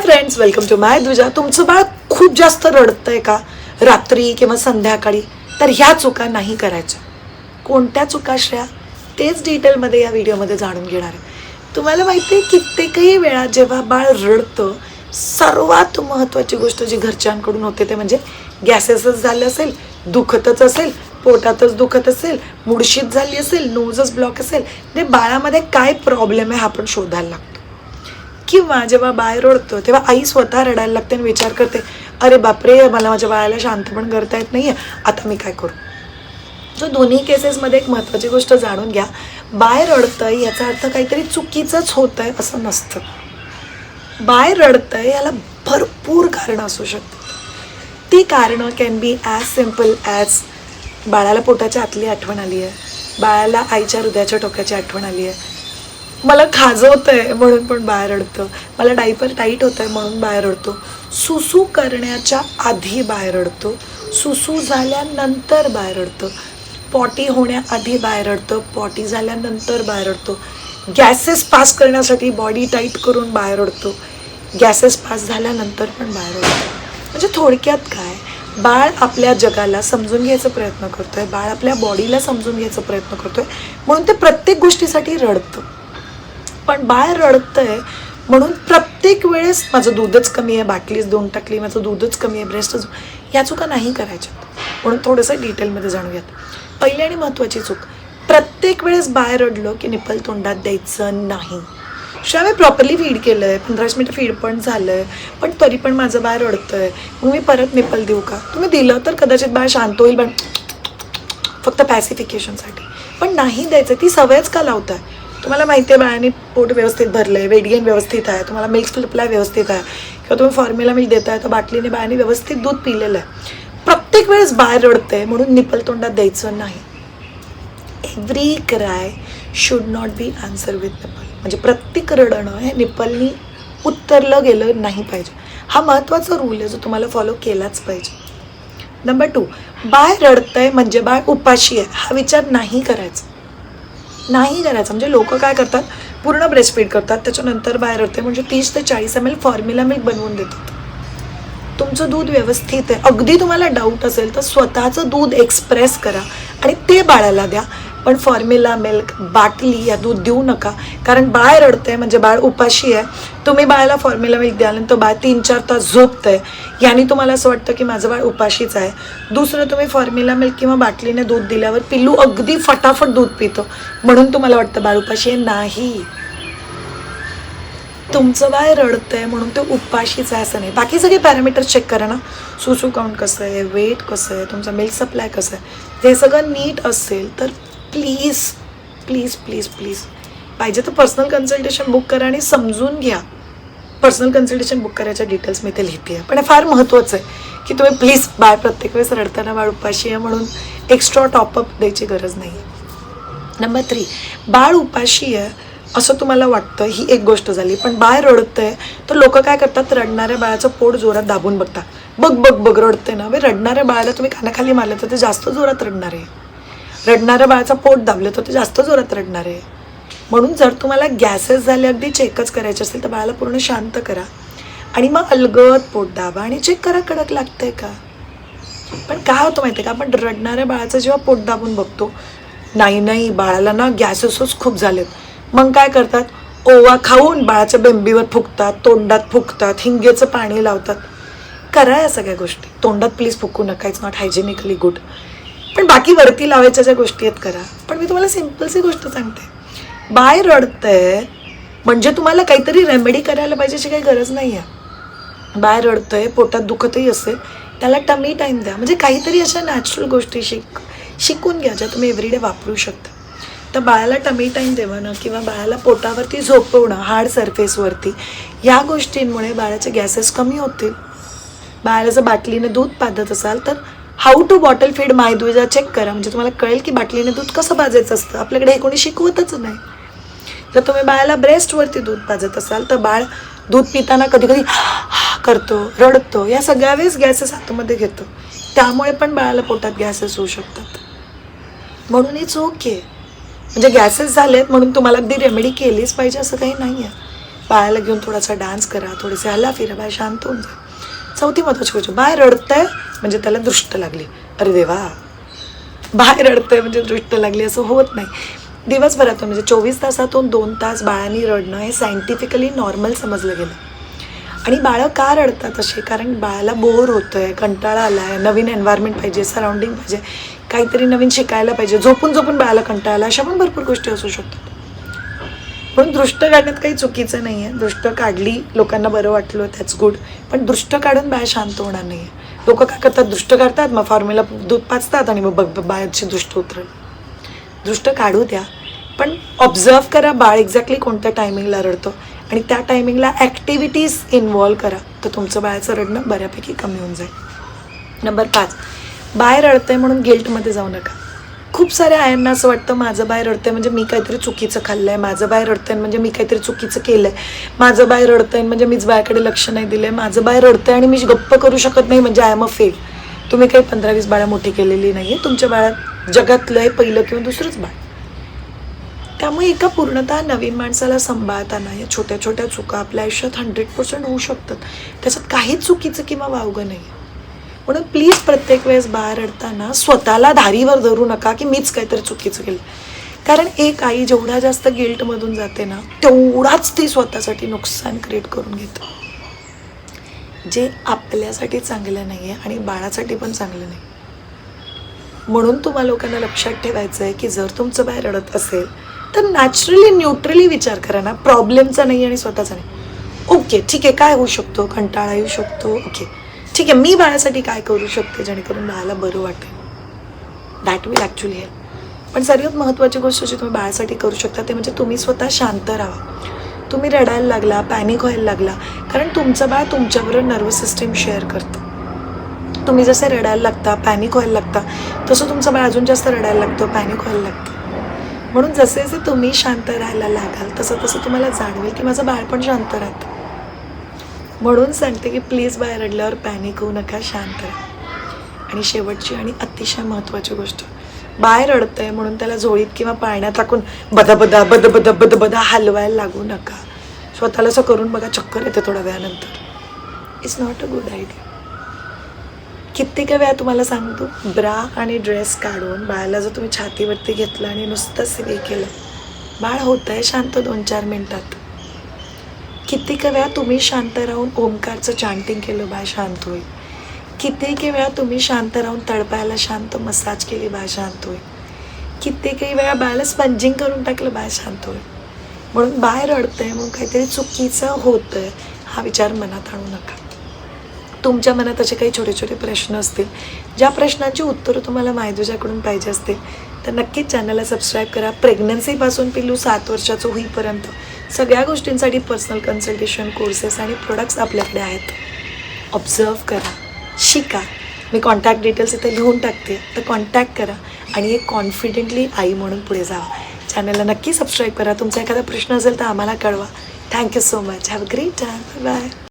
Friends, welcome to माय द्विजा. तुमचं बाळ खूप जास्त रडतंय का रात्री किंवा संध्याकाळी, तर ह्या चुका नाही करायच्या. कोणत्या चुका श्रेया, तेच डिटेलमध्ये या व्हिडिओमध्ये जाणून घेणार आहे. तुम्हाला माहिती आहे कित्येकही वेळा जेव्हा बाळ रडतं, सर्वात महत्त्वाची गोष्ट जी घरच्यांकडून होते ते म्हणजे गॅसेसच झालं असेल, दुखतच असेल, पोटातच दुखत असेल, मुडशीत झाली असेल, नोजच ब्लॉक असेल, ते बाळामध्ये काय प्रॉब्लेम आहे हा आपण शोधायला लागतो. किंवा जेव्हा बाळ रडतो तेव्हा आई स्वतः रडायला लागते आणि विचार करते, अरे बापरे, मला माझ्या बाळाला शांत पण करता येत नाही आहे, आता मी काय करू. सो दोन्ही केसेसमध्ये एक महत्त्वाची गोष्ट जाणून घ्या, बाळ रडतंय याचा अर्थ काहीतरी चुकीचंच होतं आहे असं नसतं. बाळ रडतंय याला भरपूर कारणं असू शकतात. ती कारणं can be as simple as बाळाला पोटाच्या आतली आठवण आली आहे, बाळाला आईच्या हृदयाच्या टोकाची आठवण आली आहे, मला खाजवतं आहे म्हणून पण बाळ रडतं, मला डायपर टाईट होतं आहे म्हणून बाळ रडतो, सुसू करण्याच्या आधी बाळ रडतो, सुसू झाल्यानंतर बाळ रडतं, पॉटी होण्याआधी बाळ रडतं, पॉटी झाल्यानंतर बाळ रडतो, गॅसेस पास करण्यासाठी बॉडी टाईट करून बाळ रडतो, गॅसेस पास झाल्यानंतर पण बाळ रडतो. म्हणजे थोडक्यात काय, बाळ आपल्या जगाला समजून घ्यायचा प्रयत्न करतो आहे, बाळ आपल्या बॉडीला समजून घ्यायचा प्रयत्न करतो आहे, म्हणून ते प्रत्येक गोष्टीसाठी रडतं. पण बाळ रडतंय म्हणून प्रत्येक वेळेस माझं दूधच कमी आहे, बाटलीच देऊन टाकली, माझं दूधच कमी आहे, ब्रेस्टच, या चुका नाही करायच्या. म्हणून थोडंसं डिटेलमध्ये जाणूयात. पहिली आणि महत्त्वाची चूक, प्रत्येक वेळेस बाळ रडलं की निप्पल तोंडात द्यायचं नाही. शिवाय मी प्रॉपरली फीड केलं आहे, 15 मिनिटं फीड पण झालं आहे, पण तरी पण माझं बाळ रडतं आहे, मग मी परत निप्पल देऊ का. तुम्ही दिलं तर कदाचित बाळ शांत होईल, पण फक्त पॅसिफिकेशनसाठी. पण नाही द्यायचं, ती सवयच का लावताय. तुम्हाला माहिती आहे बाळाने पोट व्यवस्थित भरलं आहे, वेट गेन व्यवस्थित आहे, तुम्हाला मिल्क सप्लाय व्यवस्थित आहे, किंवा तुम्ही फॉर्म्युला मिल्क देताय तर बाटलीने बाळाने व्यवस्थित दूध पिलेलं आहे. प्रत्येक वेळेस बाळ रडतं आहे म्हणून निप्पल तोंडात द्यायचं नाही. Every cry should not be answer with nipple. म्हणजे प्रत्येक रडणं हे निप्पलनी उत्तरलं गेलं नाही पाहिजे. हा महत्त्वाचा रूल आहे जो तुम्हाला फॉलो केलाच पाहिजे. नंबर 2, बाळ रडतंय म्हणजे बाळ उपाशी आहे हा विचार नाही करायचा. नाही करायचं. म्हणजे लोक काय करतात, पूर्ण ब्रेस्टफीड करतात, त्याच्यानंतर बाहेर रडते म्हणजे 30 ते 40 ml फॉर्म्युला मिल्क बनवून देतात. तुमचं दूध व्यवस्थित आहे, अगदी तुम्हाला डाऊट असेल तर स्वतःचं दूध एक्सप्रेस करा आणि ते बाळाला द्या. पण फॉर्म्युला मिल्क, बाटली या दूध देऊ नका, कारण बाळ रडतंय म्हणजे बाळ उपाशी आहे. तुम्ही बाळाला फॉर्म्युला मिल्क द्याल्यानंतर बाळ 3-4 तास झोपतंय, याने तुम्हाला असं वाटतं की माझं बाळ उपाशीच आहे. दुसरं, तुम्ही फॉर्म्युला मिल्क किंवा बाटलीने दूध दिल्यावर पिल्लू अगदी फटाफट दूध पितं म्हणून तुम्हाला वाटतं बाळ उपाशी आहे. नाही, तुमचं बाळ रडतंय म्हणून ते उपाशीच आहे असं नाही. बाकी सगळे पॅरामीटर्स चेक करा ना, सुसू काउंट कसं आहे, वेट कसं आहे, तुमचा मिल्क सप्लाय कसं आहे, ते सगळं नीट असेल तर प्लीज प्लीज प्लीज प्लीज पाहिजे तर पर्सनल कन्सल्टेशन बुक करा आणि समजून घ्या. पर्सनल कन्सल्टेशन बुक करायच्या डिटेल्स मी ते लिहिते आहे, पण हे फार महत्त्वाचं आहे की तुम्ही प्लीज बाळ प्रत्येक वेळेस रडताना बाळ उपाशी आहे म्हणून एक्स्ट्रा टॉपअप द्यायची गरज नाही आहे. नंबर 3, बाळ उपाशी आहे असं तुम्हाला वाटतं, ही एक गोष्ट झाली. पण बाळ रडतंय तर लोक काय करतात, रडणाऱ्या बाळाचं पोट जोरात दाबून बघतात. बघ बघ बघ रडते ना. रडणाऱ्या बाळाला तुम्ही कानाखाली मारलं तर ते जास्त जोरात रडणार आहे. रडणाऱ्या बाळाचं पोट दाबलं तर ते जास्त जोरात रडणार आहे. म्हणून जर तुम्हाला गॅसेस झाले, अगदी चेकच करायचे असेल तर बाळाला पूर्ण शांत करा आणि मग अलगद पोट दाबा आणि चेक करा कडक लागतंय का. पण काय होतं माहिती आहे का, आपण रडणाऱ्या बाळाचं जेव्हा पोट दाबून बघतो, नाही बाळाला ना गॅसेसच खूप झालेत, मग काय करतात, ओवा खाऊन बाळाच्या बेंबीवर फुकतात, तोंडात फुकतात, हिंगेचं पाणी लावतात. करा या सगळ्या गोष्टी. तोंडात प्लीज फुकू नका, इट्स नॉट हायजेनिकली गुड. पण बाकी वरती लावायच्या ज्या गोष्टी आहेत करा. पण मी तुम्हाला सिम्पलची गोष्ट सांगते, बाळ रडतंय म्हणजे तुम्हाला काहीतरी रेमेडी करायला पाहिजे अशी काही गरज नाही आहे. बाळ रडतंय, पोटात दुखतही असेल, त्याला टमी टाईम द्या. म्हणजे काहीतरी अशा नॅचरल गोष्टी शिकून घ्या ज्या तुम्ही एव्हरीडे वापरू शकता. तर बाळाला टमी टाईम देणं किंवा बाळाला पोटावरती झोपवणं, हार्ड सरफेसवरती, या गोष्टींमुळे बाळाचे गॅसेस कमी होतील. बाळाला जर बाटलीने दूध पाजत असाल तर how to bottle feed my द्विजा चेक करा, म्हणजे तुम्हाला कळेल की बाटलीने दूध कसं पाजायचं असतं. आपल्याकडे हे कोणी शिकवतच नाही. जर तुम्ही बाळाला ब्रेस्टवरती दूध पाजत असाल तर बाळ दूध पिताना कधी कधी करतो, रडतो, या सगळ्या वेळेस गॅसेस हातामध्ये घेतो, त्यामुळे पण बाळाला पोटात गॅसेस होऊ शकतात. म्हणून इट्स ओके. म्हणजे गॅसेस झालेत म्हणून तुम्हाला अगदी रेमेडी केलीच पाहिजे असं काही नाही आहे. बाळाला घेऊन थोडासा डान्स करा, थोडेसे हल्ला फिरा, बाळ शांत होऊन जा. चौथी महत्त्वाची गोष्ट, बाळ रडतंय म्हणजे त्याला दृष्ट लागली. अरे देवा, बाळ रडतंय म्हणजे दृष्ट लागली असं होत नाही. दिवसभरातून म्हणजे 24 तासातून 2 तास बाळांनी रडणं हे सायंटिफिकली नॉर्मल समजलं गेलं. आणि बाळं का रडतात असे? कारण बाळाला बोर होतं आहे, कंटाळा आला आहे, नवीन एन्व्हायरमेंट पाहिजे, सराउंडिंग पाहिजे, काहीतरी नवीन शिकायला पाहिजे, झोपून झोपून बाळाला कंटाळा आला, अशा पण भरपूर गोष्टी असू शकतात. म्हणून दृष्ट काढण्यात काही चुकीचं नाही आहे. दृष्ट काढली, लोकांना बरं वाटलं, दॅट्स गुड. पण दृष्ट काढून बाळ शांत होणार नाही आहे. लोक काय करतात, दृष्ट काढतात, मग फॉर्म्युला दूध पाजतात आणि मग बाळाची दृष्ट उतरेल. दृष्ट काढू द्या, पण ऑब्झर्व करा बाळ एक्झॅक्टली कोणत्या टायमिंगला रडतं आणि त्या टायमिंगला ॲक्टिव्हिटीज इन्व्हॉल्व करा, तर तुमचं बाळाचं रडणं बऱ्यापैकी कमी होऊन जाईल. नंबर 5, बाळ रडतंय म्हणून गिल्टमध्ये जाऊ नका. खूप साऱ्या आयांना असं वाटतं माझं बाळ रडतंय म्हणजे मी काहीतरी चुकीचं खाल्लं आहे, माझं बाळ रडतंय म्हणजे मी काहीतरी चुकीचं केलं आहे, माझं बाळ रडतंय म्हणजे मीच बाळाकडे लक्ष नाही दिलं आहे, माझं बाळ रडतंय आणि मी गप्प करू शकत नाही म्हणजे आय एम अ फेल. तुम्ही काही 15-20 बाळं मोठी केलेली नाही आहे. तुमच्या बाळात जगातलं आहे पहिलं किंवा दुसरंच बाळ. त्यामुळे एका पूर्णतः नवीन माणसाला सांभाळताना या छोट्या छोट्या चुका आपल्या आयुष्यात 100% होऊ शकतात. त्याच्यात काहीच चुकीचं किंवा वावगं नाही आहे. म्हणून प्लीज प्रत्येक वेळेस बाळ रडताना स्वतःला धारीवर धरू नका की मीच काहीतरी चुकीचं केलं. कारण एक आई जेवढा जास्त गिल्टमधून जाते ना, तेवढाच ती स्वतःसाठी नुकसान क्रिएट करून घेते, जे आपल्यासाठी चांगलं नाही आहे आणि बाळासाठी पण चांगलं नाही. म्हणून तुम्हाला लोकांना लक्षात ठेवायचं आहे की जर तुमचं बाळ रडत असेल तर नॅचरली न्यूट्रली विचार करा ना, प्रॉब्लेमचा नाही आणि स्वतःचा नाही. ओके ठीक आहे, काय होऊ शकतो, कंटाळा येऊ शकतो, ओके ठीक आहे, मी बाळासाठी काय करू शकते जेणेकरून बाळाला बरं वाटेल, दॅट विल ॲक्च्युली हेल्प. पण सर्वात महत्त्वाची गोष्ट जी तुम्ही बाळासाठी करू शकता ते म्हणजे तुम्ही स्वतः शांत राहा. तुम्ही रडायला लागला, पॅनिक व्हायला लागला, कारण तुमचं बाळ तुमच्याबरोबर नर्वस सिस्टीम शेअर करतं. तुम्ही जसे रडायला लागता, पॅनिक व्हायला लागता, तसं तुमचं बाळ अजून जास्त रडायला लागतं, पॅनिक व्हायला लागतं. म्हणून जसे जसे तुम्ही शांत राहायला लागाल तसं तसं तुम्हाला जाणवेल की माझं बाळ पण शांत राहतं. म्हणून सांगते की प्लीज बाळ रडल्यावर पॅनिक होऊ नका, शांत राहा. आणि शेवटची आणि अतिशय महत्त्वाची गोष्ट, बाळ रडतंय म्हणून त्याला झोळीत किंवा पाळण्यात टाकून बदाबदा बदबदा बदबदा हलवायला लागू नका. स्वतःला असं करून बघा, चक्कर येते थोड्या वेळानंतर. It's not a good idea. कित्येक वेळा तुम्हाला सांगतो, ब्रा आणि ड्रेस काढून बाळाला जर तुम्ही छातीवरती घेतलं आणि नुसतं सिवे केलं, बाळ होतं आहे शांत 2-4 मिनटात. कित्येक वेळा तुम्ही शांत राहून ओमकारचं चांटिंग केलं, बाळ शांत होईल. कित्येक वेळा तुम्ही शांत राहून तळपायाला शांत मसाज केली, बाळ शांत होईल. कित्येक वेळा बाळाला स्पंजिंग करून टाकलं, बाळ शांत होईल. म्हणून बाळ रडतंय म्हणून काहीतरी चुकीचं होतंय हा विचार मनात आणू नका. तुमच्या मनात असे काही छोटे छोटे प्रश्न असतील, ज्या प्रश्नांची उत्तरं तुम्हाला मायदूजाकडून पाहिजे असतील, तर नक्कीच चॅनलला सबस्क्राईब करा. प्रेग्नन्सीपासून पिल्लू 7 वर्षाचं होईपर्यंत सगळ्या गोष्टींसाठी पर्सनल कन्सल्टेशन, कोर्सेस आणि प्रोडक्ट्स आपल्याकडे आहेत. ऑब्झर्व करा, शिका. मी कॉन्टॅक्ट डिटेल्स इथे लिहून टाकते, तर कॉन्टॅक्ट करा आणि एक कॉन्फिडेंटली आई म्हणून पुढे जावा. चॅनलला नक्की सबस्क्राईब करा. तुमचा एखादा प्रश्न असेल तर आम्हाला कळवा. Thank you so much. Have a great time. Bye.